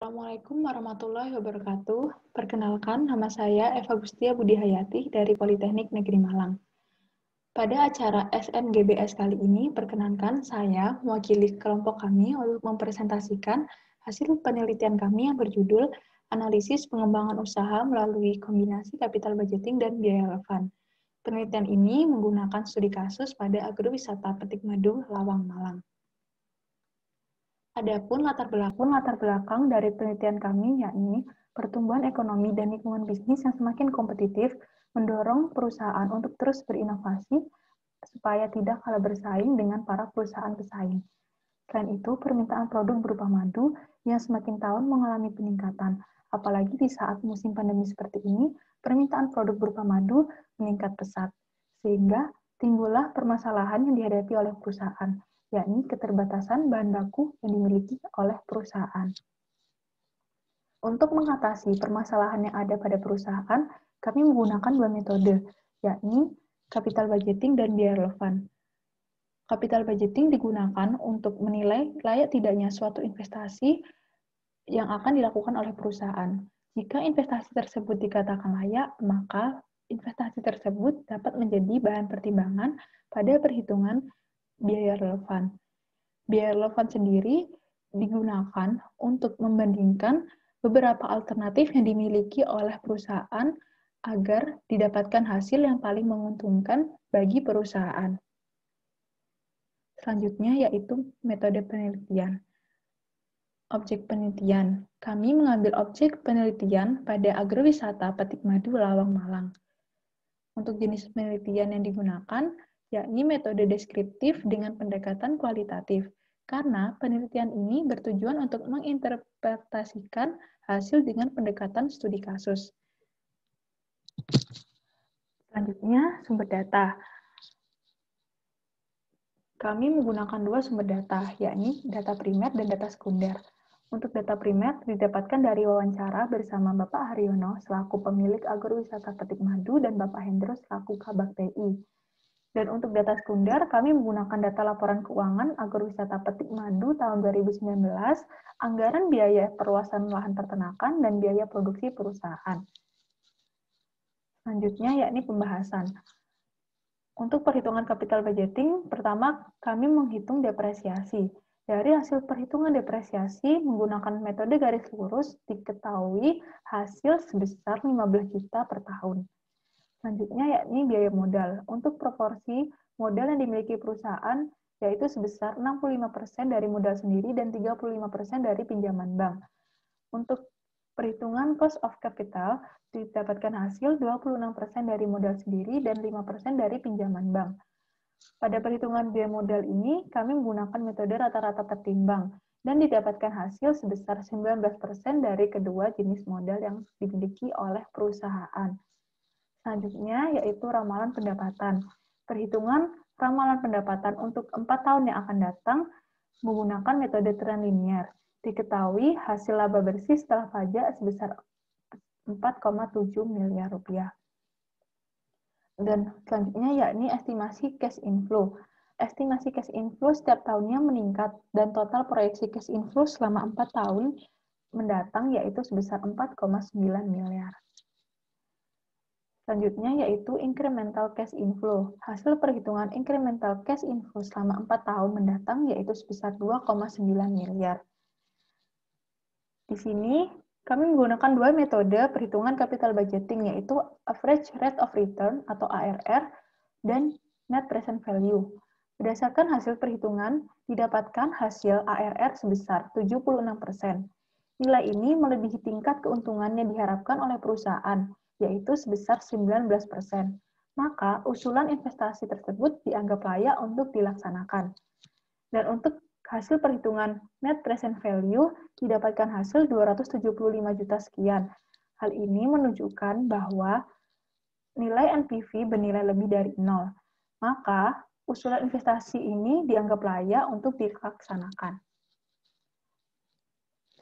Assalamualaikum warahmatullahi wabarakatuh. Perkenalkan, nama saya Eva Gustia Budi Hayati dari Politeknik Negeri Malang. Pada acara SNGBS kali ini, perkenankan saya mewakili kelompok kami untuk mempresentasikan hasil penelitian kami yang berjudul Analisis Pengembangan Usaha melalui Kombinasi Capital Budgeting dan Biaya Relevan. Penelitian ini menggunakan studi kasus pada agrowisata Petik Madu, Lawang, Malang. Adapun latar belakang dari penelitian kami yakni pertumbuhan ekonomi dan lingkungan bisnis yang semakin kompetitif mendorong perusahaan untuk terus berinovasi supaya tidak kalah bersaing dengan para perusahaan pesaing. Selain itu, permintaan produk berupa madu yang semakin tahun mengalami peningkatan. Apalagi di saat musim pandemi seperti ini, permintaan produk berupa madu meningkat pesat. Sehingga timbullah permasalahan yang dihadapi oleh perusahaan, yakni keterbatasan bahan baku yang dimiliki oleh perusahaan. Untuk mengatasi permasalahan yang ada pada perusahaan, kami menggunakan dua metode, yakni capital budgeting dan biaya relevan. Capital budgeting digunakan untuk menilai layak tidaknya suatu investasi yang akan dilakukan oleh perusahaan. Jika investasi tersebut dikatakan layak, maka investasi tersebut dapat menjadi bahan pertimbangan pada perhitungan biaya relevan. Biaya relevan sendiri digunakan untuk membandingkan beberapa alternatif yang dimiliki oleh perusahaan agar didapatkan hasil yang paling menguntungkan bagi perusahaan. Selanjutnya yaitu metode penelitian. Objek penelitian. Kami mengambil objek penelitian pada agrowisata Petik Madu, Lawang, Malang. Untuk jenis penelitian yang digunakan, yakni metode deskriptif dengan pendekatan kualitatif, karena penelitian ini bertujuan untuk menginterpretasikan hasil dengan pendekatan studi kasus. Selanjutnya, sumber data. Kami menggunakan dua sumber data, yakni data primer dan data sekunder. Untuk data primer didapatkan dari wawancara bersama Bapak Haryono selaku pemilik agrowisata Petik Madu dan Bapak Hendro selaku Kabag TI. Dan untuk data sekunder, kami menggunakan data laporan keuangan agrowisata Petik Madu tahun 2019, anggaran biaya perluasan lahan peternakan, dan biaya produksi perusahaan. Selanjutnya, yakni pembahasan. Untuk perhitungan capital budgeting, pertama kami menghitung depresiasi. Dari hasil perhitungan depresiasi menggunakan metode garis lurus diketahui hasil sebesar 15 juta per tahun. Selanjutnya yakni biaya modal. Untuk proporsi modal yang dimiliki perusahaan yaitu sebesar 65% dari modal sendiri dan 35% dari pinjaman bank. Untuk perhitungan cost of capital didapatkan hasil 26% dari modal sendiri dan 5% dari pinjaman bank. Pada perhitungan biaya modal ini, kami menggunakan metode rata-rata tertimbang dan didapatkan hasil sebesar 19% dari kedua jenis modal yang dimiliki oleh perusahaan. Selanjutnya yaitu ramalan pendapatan. Perhitungan ramalan pendapatan untuk 4 tahun yang akan datang menggunakan metode tren linear. Diketahui hasil laba bersih setelah pajak sebesar 4,7 miliar rupiah. Dan selanjutnya yakni estimasi cash inflow. Estimasi cash inflow setiap tahunnya meningkat dan total proyeksi cash inflow selama 4 tahun mendatang yaitu sebesar 4,9 miliar. Selanjutnya yaitu incremental cash inflow. Hasil perhitungan incremental cash inflow selama 4 tahun mendatang yaitu sebesar 2,9 miliar. Di sini kami menggunakan dua metode perhitungan capital budgeting yaitu average rate of return atau ARR dan net present value. Berdasarkan hasil perhitungan, didapatkan hasil ARR sebesar 76%. Nilai ini melebihi tingkat keuntungan yang diharapkan oleh perusahaan, yaitu sebesar 19%. Maka, usulan investasi tersebut dianggap layak untuk dilaksanakan. Dan untuk hasil perhitungan net present value didapatkan hasil 275 juta sekian. Hal ini menunjukkan bahwa nilai NPV bernilai lebih dari 0. Maka, usulan investasi ini dianggap layak untuk dilaksanakan.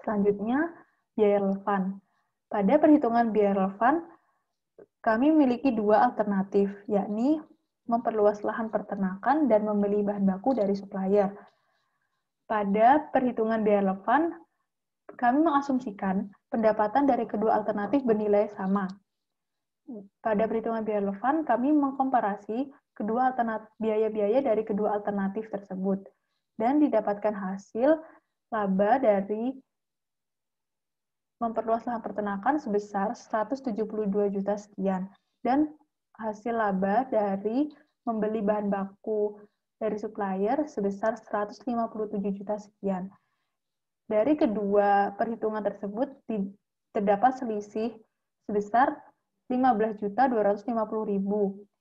Selanjutnya, biaya relevan. Pada perhitungan biaya relevan, kami memiliki dua alternatif, yakni memperluas lahan peternakan dan membeli bahan baku dari supplier. Pada perhitungan biaya relevan, kami mengasumsikan pendapatan dari kedua alternatif bernilai sama. Pada perhitungan biaya relevan, kami mengkomparasi kedua biaya-biaya dari kedua alternatif tersebut dan didapatkan hasil laba dari memperluas lahan peternakan sebesar 172 juta sekian dan hasil laba dari membeli bahan baku dari supplier sebesar 157 juta sekian. Dari kedua perhitungan tersebut terdapat selisih sebesar 15.250.000.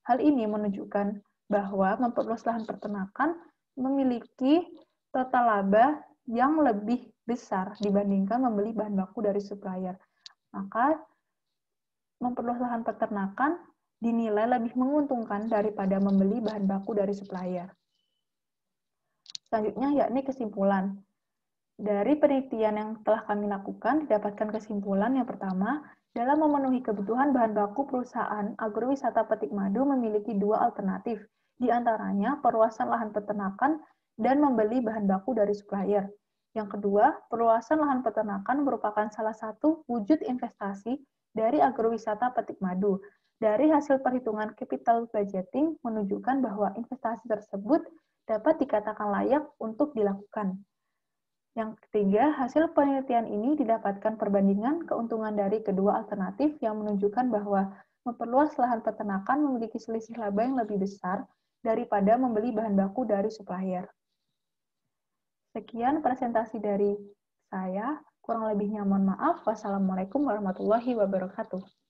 Hal ini menunjukkan bahwa memperluas lahan peternakan memiliki total laba yang lebih besar dibandingkan membeli bahan baku dari supplier. Maka memperluas lahan peternakan dinilai lebih menguntungkan daripada membeli bahan baku dari supplier. Selanjutnya yakni kesimpulan. Dari penelitian yang telah kami lakukan, didapatkan kesimpulan yang pertama, dalam memenuhi kebutuhan bahan baku perusahaan agrowisata petik madu memiliki dua alternatif, di antaranya perluasan lahan peternakan dan membeli bahan baku dari supplier. Yang kedua, perluasan lahan peternakan merupakan salah satu wujud investasi dari agrowisata petik madu. Dari hasil perhitungan capital budgeting menunjukkan bahwa investasi tersebut dapat dikatakan layak untuk dilakukan. Yang ketiga, hasil penelitian ini didapatkan perbandingan keuntungan dari kedua alternatif yang menunjukkan bahwa memperluas lahan peternakan memiliki selisih laba yang lebih besar daripada membeli bahan baku dari supplier. Sekian presentasi dari saya, kurang lebihnya mohon maaf. Wassalamualaikum warahmatullahi wabarakatuh.